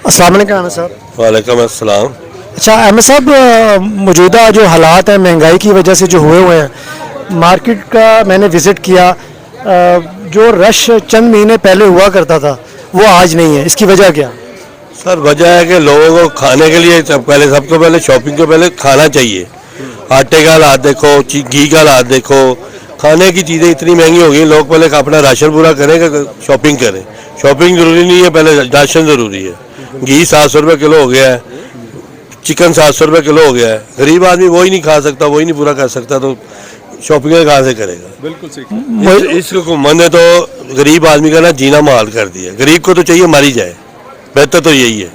अस्सलाम वालेकुम अहमद साहब। वालेकुम अस्सलाम। अच्छा अहमद साहब, मौजूदा जो हालात हैं महंगाई की वजह से जो हुए हुए हैं, मार्केट का मैंने विज़िट किया, जो रश चंद महीने पहले हुआ करता था वो आज नहीं है, इसकी वजह क्या? सर वजह है कि लोगों को खाने के लिए सबको पहले शॉपिंग के पहले खाना चाहिए। आटे का हालात देखो, घी का हालात देखो, खाने की चीज़ें इतनी महंगी हो गई, लोग पहले अपना राशन पूरा करें कि शॉपिंग करें। शॉपिंग ज़रूरी नहीं है, पहले राशन ज़रूरी है। घी 700 रुपये किलो हो गया है, चिकन 700 रुपये किलो हो गया है। गरीब आदमी वही नहीं खा सकता, वही नहीं पूरा कर सकता, तो शॉपिंग कहाँ से करेगा? बिल्कुल सही। इस हुकूमत ने तो गरीब आदमी का ना जीना मुहाल कर दिया। गरीब को तो चाहिए मारी जाए, बेहतर तो यही है।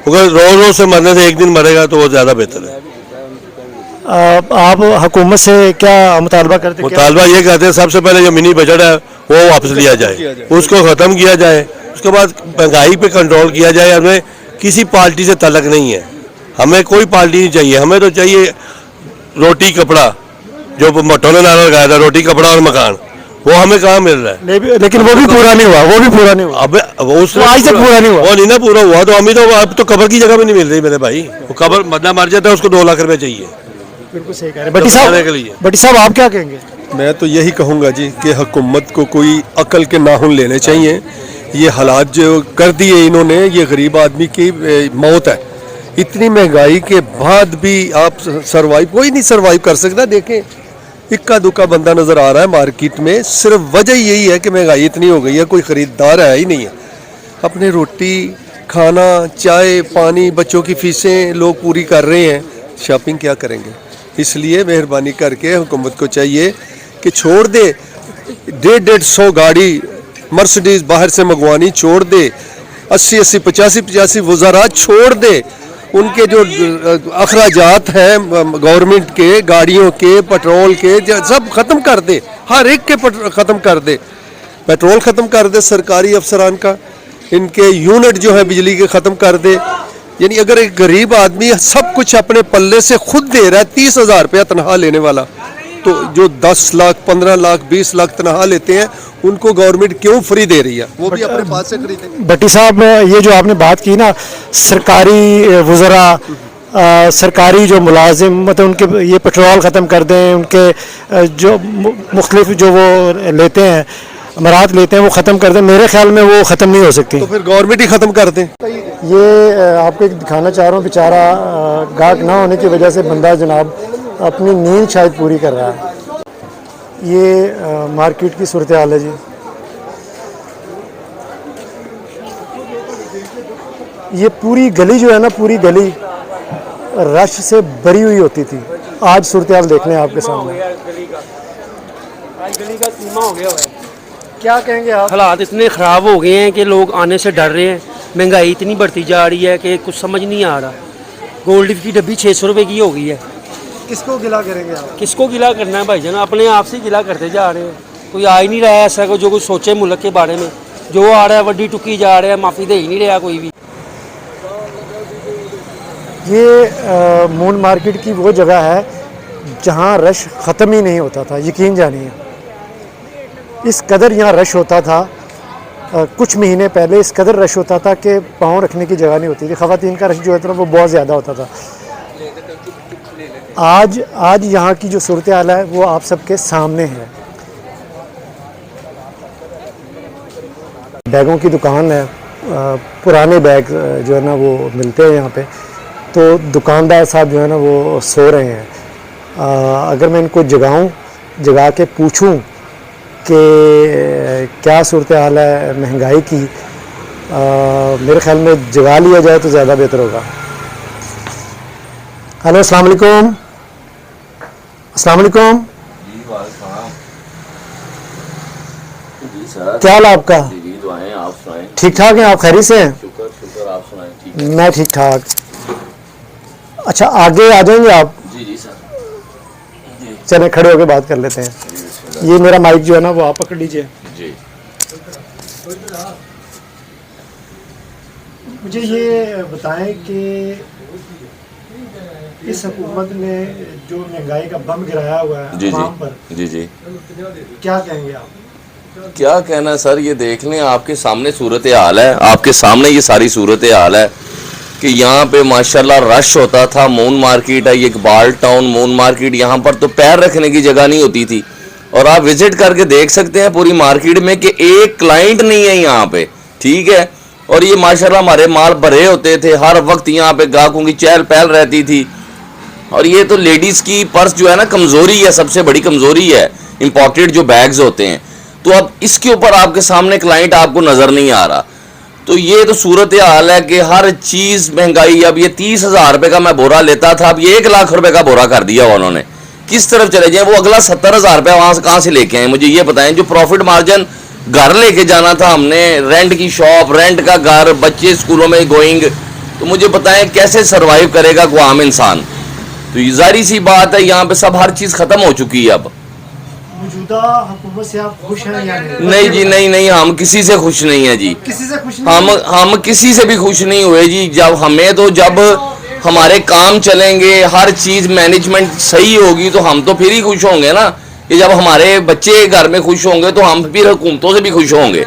अगर रोज रोज से मरने से एक दिन मरेगा तो वो ज़्यादा बेहतर है। आप हुकूमत से क्या मुतालबा करते हैं? मुतालबा ये कहते हैं सबसे पहले जो मिनी बजट है वो वापस लिया जाए, उसको ख़त्म किया जाए। उसके बाद महंगाई पे कंट्रोल किया जाए। हमें किसी पार्टी से तलक नहीं है, हमें कोई पार्टी नहीं चाहिए। हमें तो चाहिए रोटी कपड़ा, जो मटों ने नारा लगाया था, रोटी कपड़ा और मकान, वो हमें कहाँ मिल रहा है? लेकिन वो भी पूरा नहीं हुआ, वो भी पूरा नहीं हुआ। अब उसमें आज तक पूरा नहीं हुआ। वो नहीं ना पूरा हुआ, तो अभी तो अब तो कबर की जगह भी नहीं मिल रही मेरे भाई। वो कबर मतलब मर जाता है, उसको 2 लाख रुपए चाहिए। बिल्कुल सही कह रहे हैं। भट्टी साहब आप क्या कहेंगे? मैं तो यही कहूँगा जी कि हुकूमत को कोई अकल के नाखून लेने चाहिए। ये हालात जो कर दिए इन्होंने, ये गरीब आदमी की मौत है। इतनी महंगाई के बाद भी आप सरवाइव, कोई नहीं सरवाइव कर सकता। देखें, इक्का दुक्का बंदा नज़र आ रहा है मार्केट में। सिर्फ वजह यही है कि महंगाई इतनी हो गई है, कोई ख़रीदार है ही नहीं है। अपने रोटी खाना, चाय पानी, बच्चों की फीसें लोग पूरी कर रहे हैं, शॉपिंग क्या करेंगे? इसलिए मेहरबानी करके हुकूमत को चाहिए कि छोड़ दे 150 गाड़ी मर्सिडीज बाहर से मंगवानी छोड़ दे, 80 85 वज़ारात छोड़ दे। उनके जो अखराजात हैं गवर्नमेंट के, गाड़ियों के, पेट्रोल के, सब ख़त्म कर दे। हर एक के ख़त्म कर दे। पेट्रोल ख़त्म कर दे सरकारी अफसरान का, इनके यूनिट जो है बिजली के ख़त्म कर दे। यानी अगर एक गरीब आदमी सब कुछ अपने पल्ले से खुद दे रहा है, 30,000 रुपया तनख्वाह लेने वाला, तो जो 10 लाख 15 लाख 20 लाख तनख्वाह लेते हैं उनको गवर्नमेंट क्यों फ्री दे रही है? वो भी अपने पास से खरीदेंगे। भट्टी साहब, ये जो आपने बात की ना, सरकारी वज़रा, सरकारी जो मुलाजिम, मतलब उनके ये पेट्रोल ख़त्म कर दें, उनके जो मुख्तलिफ जो वो लेते हैं, अमरात लेते हैं, वो ख़त्म कर दें। मेरे ख्याल में वो ख़त्म नहीं हो सकती। तो फिर गवर्नमेंट ही ख़त्म कर दें। ये आपको एक दिखाना चाह रहा हूँ, बेचारा गाहक ना होने की वजह से बंदा जनाब अपनी नींद शायद पूरी कर रहा है। ये मार्केट की सूरत हाल है जी। ये पूरी गली जो है ना, पूरी गली रश से भरी हुई होती थी। आज सूरत हाल देख लें आपके सामने। गली का सीमा हो गया है। क्या कहेंगे आप? हालात इतने ख़राब हो गए हैं कि लोग आने से डर रहे हैं। महंगाई इतनी बढ़ती जा रही है कि कुछ समझ नहीं आ रहा। गोल्ड की डब्बी 600 रुपये की हो गई है। किसको गिला करेंगे आप? किसको गिला करना है भाईजान? अपने आप से गिला करते जा रहे हैं। कोई आ ही नहीं रहा है ऐसा को जो कुछ सोचे मुल्क के बारे में। जो आ रहा है वड्डी टुकी जा रहा है, माफ़ी दे ही नहीं रहा कोई भी। ये मून मार्केट की वो जगह है जहाँ रश ख़त्म ही नहीं होता था, यकीन जानिए। इस कदर यहाँ रश होता था, कुछ महीने पहले इस कदर रश होता था कि पाँव रखने की जगह नहीं होती थी। ख़वातीन का रश जो है वो बहुत ज़्यादा होता था। आज यहाँ की जो सूरत हाल है वो आप सबके सामने है। बैगों की दुकान है, पुराने बैग जो है ना वो मिलते हैं यहाँ पे। तो दुकानदार साहब जो है ना वो सो रहे हैं। अगर मैं इनको जगा के पूछूं कि क्या सूरत हाल है महंगाई की, मेरे ख्याल में जगा लिया जाए तो ज़्यादा बेहतर होगा। हेलो, अस्सलाम वालेकुम। अस्सलाम वालेकुम। क्या हाल है आपका? आप सुनाएं। ठीक ठाक हैं आप? खैरियत से हैं? शुक्र आप सुनाएं। ठीक मैं ठीक ठाक। अच्छा, आगे आ जाएंगे आप? जी सर। चले खड़े होकर बात कर लेते हैं। ये मेरा माइक जो है ना वो आप पकड़ लीजिए जी। मुझे ये बताएं कि इस हुकूमत ने जो महंगाई का बम गिराया हुआ है जी आवाम पर, जी जी क्या कहेंगे आप? क्या कहना सर, ये देख लें, आपके सामने सूरत हाल है, आपके सामने ये सारी सूरत हाल है। कि यहाँ पे माशाल्लाह रश होता था। मून मार्केट है, ये इकबाल टाउन मून मार्केट, यहाँ पर तो पैर रखने की जगह नहीं होती थी। और आप विजिट करके देख सकते हैं पूरी मार्केट में कि एक क्लाइंट नहीं है यहाँ पे, ठीक है। और ये माशाल्लाह हमारे माल भरे होते थे, हर वक्त यहाँ पे ग्राहकों की चहल पहल रहती थी। और ये तो लेडीज़ की पर्स जो है ना कमज़ोरी है, सबसे बड़ी कमज़ोरी है इंपोर्टेड जो बैग्स होते हैं। तो अब इसके ऊपर आपके सामने क्लाइंट आपको नज़र नहीं आ रहा। तो ये तो सूरत हाल है कि हर चीज़ महंगाई। अब ये 30,000 रुपये का मैं बोरा लेता था, अब ये 1 लाख रुपए का बोरा कर दिया उन्होंने। किस तरफ चले जाएं? वो अगला 70,000 रुपये वहाँ से कहाँ से लेके आए मुझे ये बताएं। जो प्रॉफिट मार्जिन घर लेके जाना था हमने, रेंट की शॉप, रेंट का घर, बच्चे स्कूलों में गोइंग, तो मुझे बताएं कैसे सर्वाइव करेगा कोई आम इंसान। तो ये जाहिर सी बात है यहाँ पे सब हर चीज़ ख़त्म हो चुकी है। अब मौजूदा हुकूमत से आप खुश हैं या नहीं जी, नहीं, हम किसी से खुश नहीं है जी। किसी से खुश नहीं? हम किसी से भी खुश नहीं हुए जी। जब हमारे काम चलेंगे, हर चीज़ मैनेजमेंट सही होगी तो हम तो फिर ही खुश होंगे ना। कि जब हमारे बच्चे घर में खुश होंगे तो हम फिर हुकूमतों से भी खुश होंगे।